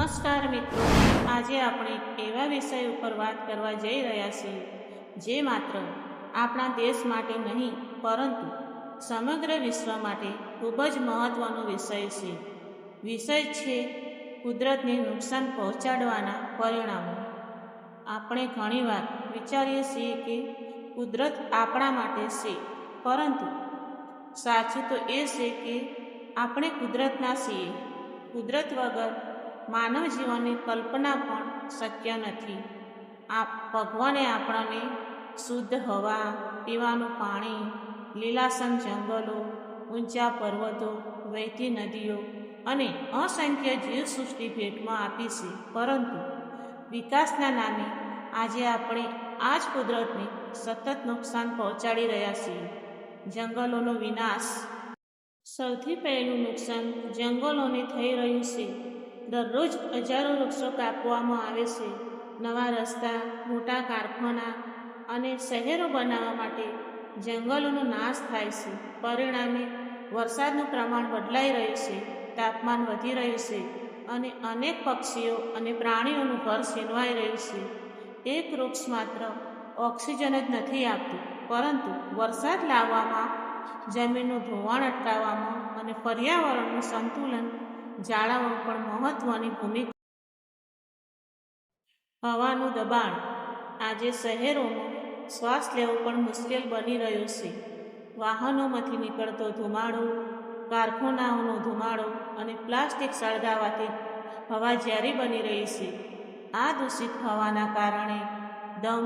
નમસ્કાર મિત્રો, આજે આપણે એવા વિષય ઉપર વાત કરવા જઈ રહ્યા છીએ જે માત્ર આપણા દેશ માટે નહીં પરંતુ સમગ્ર વિશ્વ માટે ખૂબ જ મહત્વનો વિષય છે. વિષય છે કુદરતને નુકસાન પહોંચાડવાના પરિણામો. આપણે ઘણીવાર વિચારીએ છીએ કે કુદરત આપણા માટે છે, પરંતુ સાચું તો એ છે કે આપણે કુદરતના છીએ. કુદરત વગર માનવ જીવનની કલ્પના પણ શક્ય નથી. ભગવાને આપણને શુદ્ધ હવા, પીવાનું પાણી, લીલાછમ જંગલો, ઊંચા પર્વતો, વહેતી નદીઓ અને અસંખ્ય જીવસૃષ્ટિ ભેટમાં આપી છે. પરંતુ વિકાસના નામે આજે આપણે આ જ કુદરતને સતત નુકસાન પહોંચાડી રહ્યા છીએ. જંગલોનો વિનાશ. સૌથી પહેલું નુકસાન જંગલોને થઈ રહ્યું છે. દરરોજ હજારો વૃક્ષો કાપવામાં આવે છે. નવા રસ્તા, મોટા કારખાના અને શહેરો બનાવવા માટે જંગલોનો નાશ થાય છે. પરિણામે વરસાદનું પ્રમાણ બદલાઈ રહ્યું છે, તાપમાન વધી રહ્યું છે અને અનેક પક્ષીઓ અને પ્રાણીઓનું ઘર છીનવાઈ રહ્યું છે. એક વૃક્ષ માત્ર ઓક્સિજન જ નથી આપતું, પરંતુ વરસાદ લાવવામાં, જમીનનું ધોવાણ અટકાવવામાં અને પર્યાવરણનું સંતુલન જાળવવામાં પણ મહત્વની ભૂમિકા. હવાનું દબાણ. આજે શહેરોમાં શ્વાસ લેવો પણ મુશ્કેલ બની રહ્યો છે. વાહનોમાંથી નીકળતો ધુમાડો, કારખાનાઓનો ધુમાડો અને પ્લાસ્ટિક સળગાવવાથી હવા ઝેરી બની રહી છે. આ દૂષિત હવાના કારણે દમ,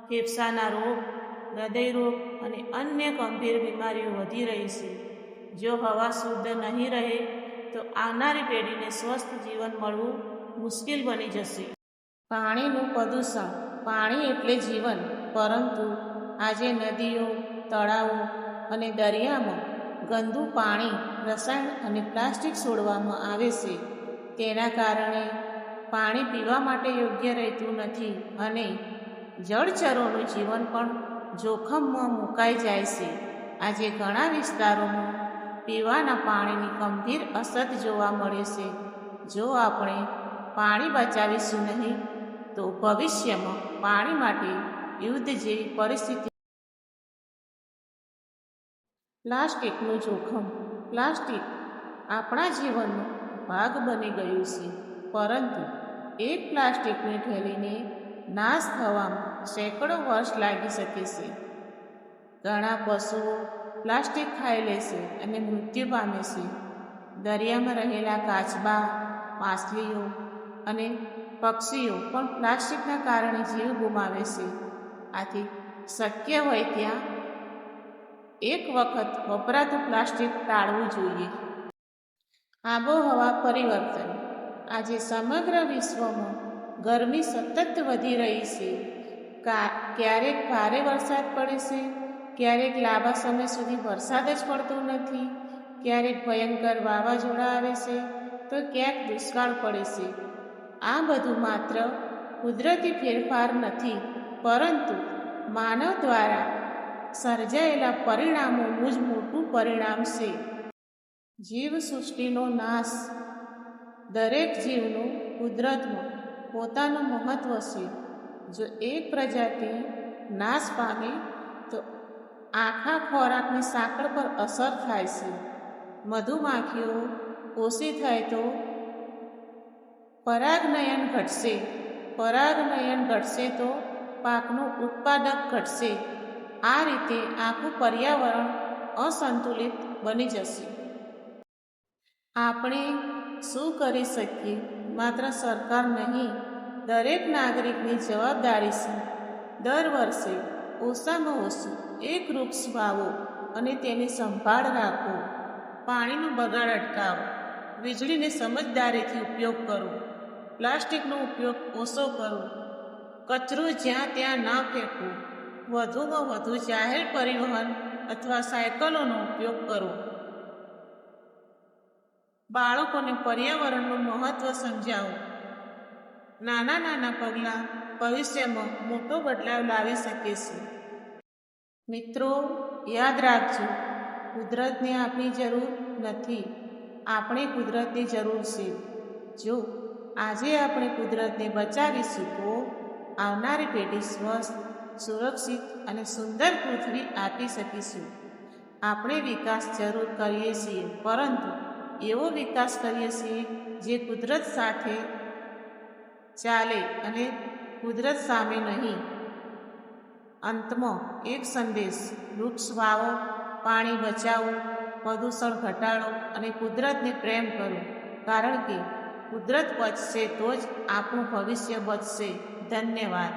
ફેફસાના રોગ, હૃદયરોગ અને અન્ય ગંભીર બીમારીઓ વધી રહી છે. જો હવા શુદ્ધ નહીં રહે તો આવનારી પેઢીને સ્વસ્થ જીવન મળવું મુશ્કેલ બની જશે. પાણીનું પ્રદૂષણ. પાણી એટલે જીવન, પરંતુ આજે નદીઓ, તળાવો અને દરિયામાં ગંદુ પાણી, રસાયણ અને પ્લાસ્ટિક છોડવામાં આવે છે. તેના કારણે પાણી પીવા માટે યોગ્ય રહેતું નથી અને જળચરોનું જીવન પણ જોખમમાં મુકાઈ જાય છે. આજે ઘણા વિસ્તારોમાં પીવાના પાણીની ગંભીર અછત જોવા મળે છે. જો આપણે પાણી બચાવીશું નહીં તો ભવિષ્યમાં પાણી માટે યુદ્ધ જેવી પરિસ્થિતિ. પ્લાસ્ટિકનું જોખમ. પ્લાસ્ટિક આપણા જીવનનો ભાગ બની ગયું છે, પરંતુ એક પ્લાસ્ટિકની થેલીને નાશ થવામાં સેંકડો વર્ષ લાગી શકે છે. ઘણા પશુઓ પ્લાસ્ટિક ખાઈ લે છે અને મૃત્યુ પામે છે. દરિયામાં રહેલા કાચબા, માછલીઓ અને પક્ષીઓ પણ પ્લાસ્ટિકના કારણે જીવ ગુમાવે છે. આથી શક્ય હોય ત્યાં એક વખત વપરાતું પ્લાસ્ટિક ટાળવું જોઈએ. આબોહવા પરિવર્તન. આજે સમગ્ર વિશ્વમાં ગરમી સતત વધી રહી છે. ક્યારેક ભારે વરસાદ પડે છે, ક્યારેક લાંબા સમય સુધી વરસાદ જ પડતો નથી, ક્યારેક ભયંકર વાવાઝોડા આવે છે તો ક્યાંક દુષ્કાળ પડે છે. આ બધું માત્ર કુદરતી ફેરફાર નથી, પરંતુ માનવ દ્વારા સર્જાયેલા પરિણામોનું જ મોટું પરિણામ છે. જીવસૃષ્ટિનો નાશ. દરેક જીવનું કુદરતમાં પોતાનું મહત્વ છે. જો એક પ્રજાતિ નાશ પામે તો આખા ખોરાકની સાંકળ પર અસર થાય છે. મધુમાખીઓ ઓછી થાય તો પરાગનયન ઘટશે. પરાગનયન ઘટશે તો પાકનું ઉત્પાદક ઘટશે. આ રીતે આખું પર્યાવરણ અસંતુલિત બની જશે. આપણે શું કરી શકીએ? માત્ર સરકાર નહીં, દરેક નાગરિકની જવાબદારી છે. દર વર્ષે ઓછામાં ઓછું એક વૃક્ષ વાવો અને તેની સંભાળ રાખો. પાણીનો બગાડ અટકાવો. વીજળીને સમજદારીથી ઉપયોગ કરો. પ્લાસ્ટિકનો ઉપયોગ ઓછો કરો. કચરો જ્યાં ત્યાં ન ફેંકવો. વધુમાં વધુ જાહેર પરિવહન અથવા સાયકલોનો ઉપયોગ કરો. બાળકોને પર્યાવરણનું મહત્વ સમજાવો. નાના નાના પગલાં ભવિષ્યમાં મોટો બદલાવ લાવી શકે છે. મિત્રો, યાદ રાખજો, કુદરતને આપણી જરૂર નથી, આપણે કુદરતની જરૂર છે. જો આજે આપણે કુદરતને બચાવીશું તો આવનારી પેઢી સ્વસ્થ, સુરક્ષિત અને સુંદર પૃથ્વી આપી શકીશું. આપણે વિકાસ જરૂર કરીએ છીએ, પરંતુ એવો વિકાસ કરીએ છીએ જે કુદરત સાથે ચાલે અને કુદરત સામે નહીં. અંતમાં એક સંદેશ: વૃક્ષ વાવો, પાણી બચાવો, પ્રદૂષણ ઘટાડો અને કુદરતને પ્રેમ કરો. કારણ કે કુદરત બચશે તો જ આપણું ભવિષ્ય બચશે. ધન્યવાદ.